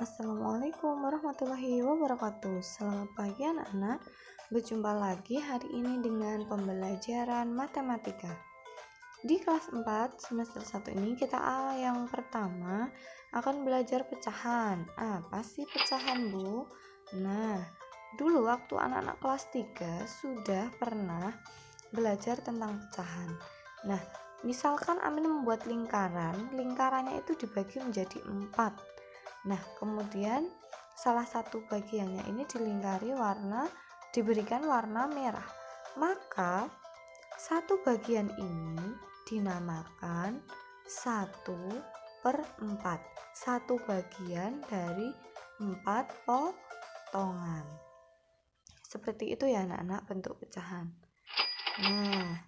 Assalamualaikum warahmatullahi wabarakatuh. Selamat pagi anak-anak. Berjumpa lagi hari ini dengan pembelajaran matematika. Di kelas 4 semester 1 ini kita yang pertama akan belajar pecahan. Apa sih pecahan, Bu? Nah, dulu waktu anak-anak kelas 3 sudah pernah belajar tentang pecahan. Nah, misalkan Amin membuat lingkarannya itu dibagi menjadi 4. Nah, kemudian salah satu bagiannya ini diberikan warna merah. Maka satu bagian ini dinamakan 1/4. Satu bagian dari 4 potongan. Seperti itu ya anak-anak bentuk pecahan. Nah,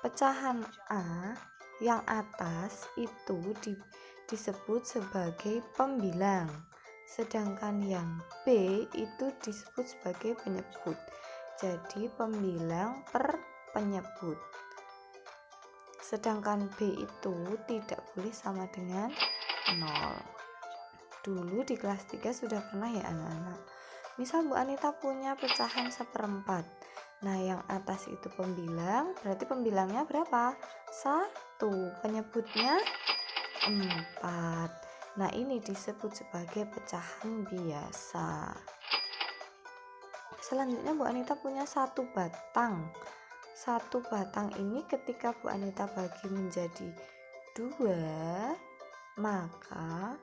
pecahan A yang atas itu disebut sebagai pembilang, sedangkan yang B itu disebut sebagai penyebut. Jadi pembilang per penyebut. Sedangkan B itu tidak boleh sama dengan 0. Dulu di kelas 3 sudah pernah ya anak-anak. Misal Bu Anita punya pecahan 1/4. Nah, yang atas itu pembilang, berarti pembilangnya berapa? 1, penyebutnya 4. Nah, ini disebut sebagai pecahan biasa. Selanjutnya Bu Anita punya 1 batang. 1 batang ini ketika Bu Anita bagi menjadi 2, maka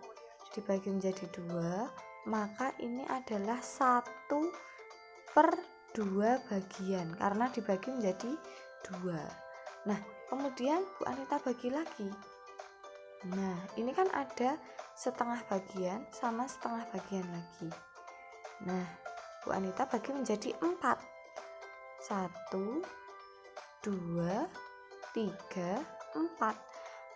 dibagi menjadi 2, maka ini adalah 1/2 bagian karena dibagi menjadi 2. Nah, kemudian Bu Anita bagi lagi. Nah, ini kan ada setengah bagian sama setengah bagian lagi. Nah, Bu Anita bagi menjadi 4. 1, 2, 3, 4.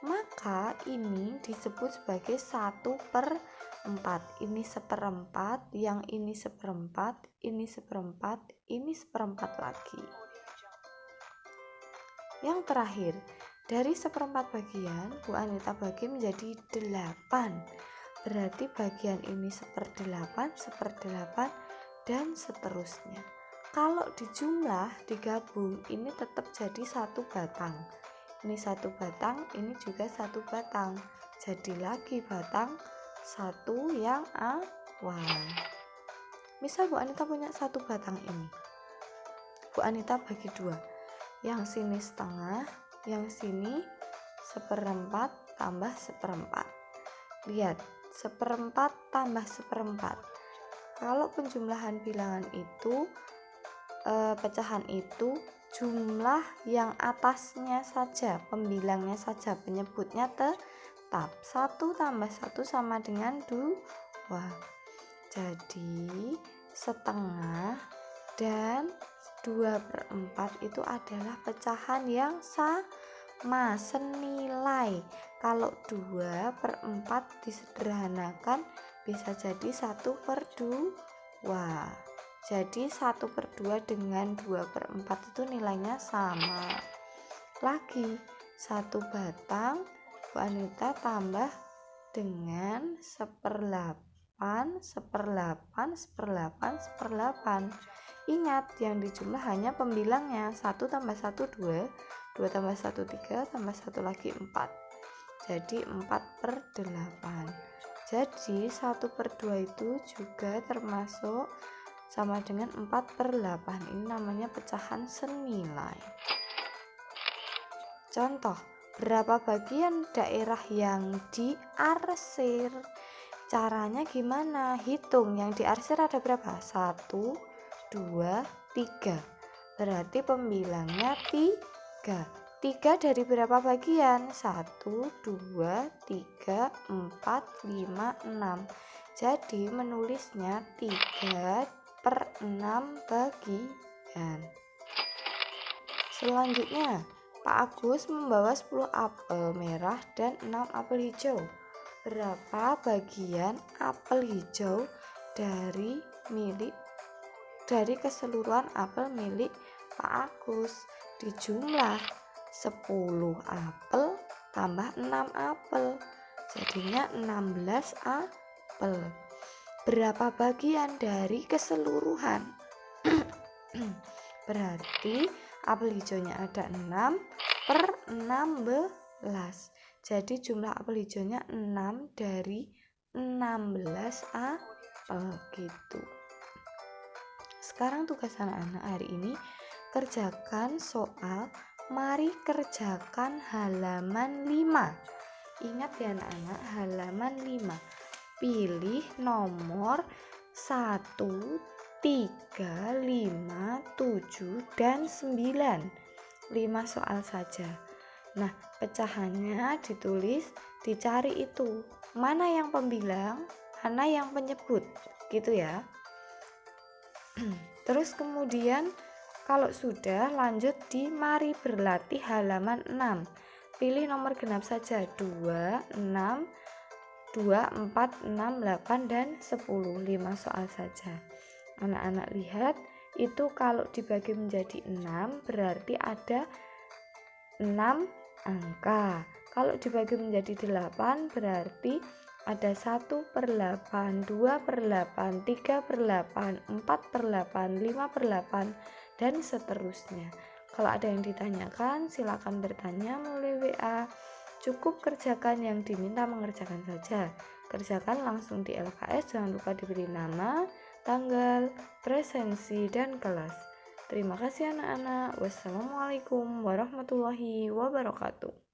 Maka ini disebut sebagai 1/4. Ini 1/4, yang ini 1/4, ini 1/4, ini 1/4 lagi. Yang terakhir, dari 1/4 bagian Bu Anita bagi menjadi 8. Berarti bagian ini 1/8, 1/8, dan seterusnya. Kalau dijumlah, digabung, ini tetap jadi 1 batang. Ini 1 batang, ini juga 1 batang. Jadi lagi batang 1 yang awal. Misal Bu Anita punya 1 batang ini. Bu Anita bagi 2. Yang sini setengah, yang sini 1/4 tambah 1/4. Lihat, 1/4 tambah 1/4. Kalau penjumlahan bilangan itu pecahan itu jumlah yang atasnya saja, pembilangnya saja, penyebutnya tetap. 1 tambah 1 sama dengan 2. Jadi setengah dan 2/4 itu adalah pecahan yang sama senilai. Kalau 2/4 disederhanakan bisa jadi 1/2. Jadi 1/2 dengan 2/4 itu nilainya sama. Lagi 1 batang Bu Anita tambah dengan 1/8, 1/8, 1/8, 1/8. Ingat, yang dijumlah hanya pembilangnya. 1 tambah 1 2, 2 tambah 1 3, tambah 1 lagi 4. Jadi 4/8. Jadi 1/2 itu juga termasuk sama dengan 4/8. Ini namanya pecahan senilai. Contoh, berapa bagian daerah yang diarsir? Caranya gimana? Hitung, yang diarsir ada berapa? 1, 2, 3. Berarti pembilangnya 3. 3 dari berapa bagian? 1, 2, 3, 4, 5, 6. Jadi menulisnya 3/6 bagian. Selanjutnya, Pak Agus membawa 10 apel merah dan 6 apel hijau. Berapa bagian apel hijau dari keseluruhan apel milik Pak Agus? Dijumlah 10 apel tambah 6 apel, jadinya 16 apel. berapa bagian dari keseluruhan. Berarti apel hijaunya ada 6 per 16. Jadi jumlah apel hijaunya 6 dari 16 apel gitu. Sekarang tugas anak-anak hari ini kerjakan soal mari kerjakan halaman 5. Ingat ya anak-anak, halaman 5. Pilih nomor 1, 3, 5, 7, dan 9. 5 soal saja. Nah, pecahannya ditulis, dicari itu. Mana yang pembilang, mana yang penyebut. Gitu ya. Terus kemudian kalau sudah lanjut di mari berlatih halaman 6. Pilih nomor genap saja 2, 6, 2, 4, 6, 8, dan 10. 5 soal saja. Anak-anak lihat, itu kalau dibagi menjadi 6 berarti ada 6 angka. Kalau dibagi menjadi 8 berarti ada 1/8, 2/8, 3/8, 4/8, 5/8, dan seterusnya. Kalau ada yang ditanyakan, silakan bertanya melalui WA. Cukup kerjakan yang diminta, mengerjakan saja. Kerjakan langsung di LKS, jangan lupa diberi nama, tanggal, presensi, dan kelas. Terima kasih anak-anak. Wassalamualaikum warahmatullahi wabarakatuh.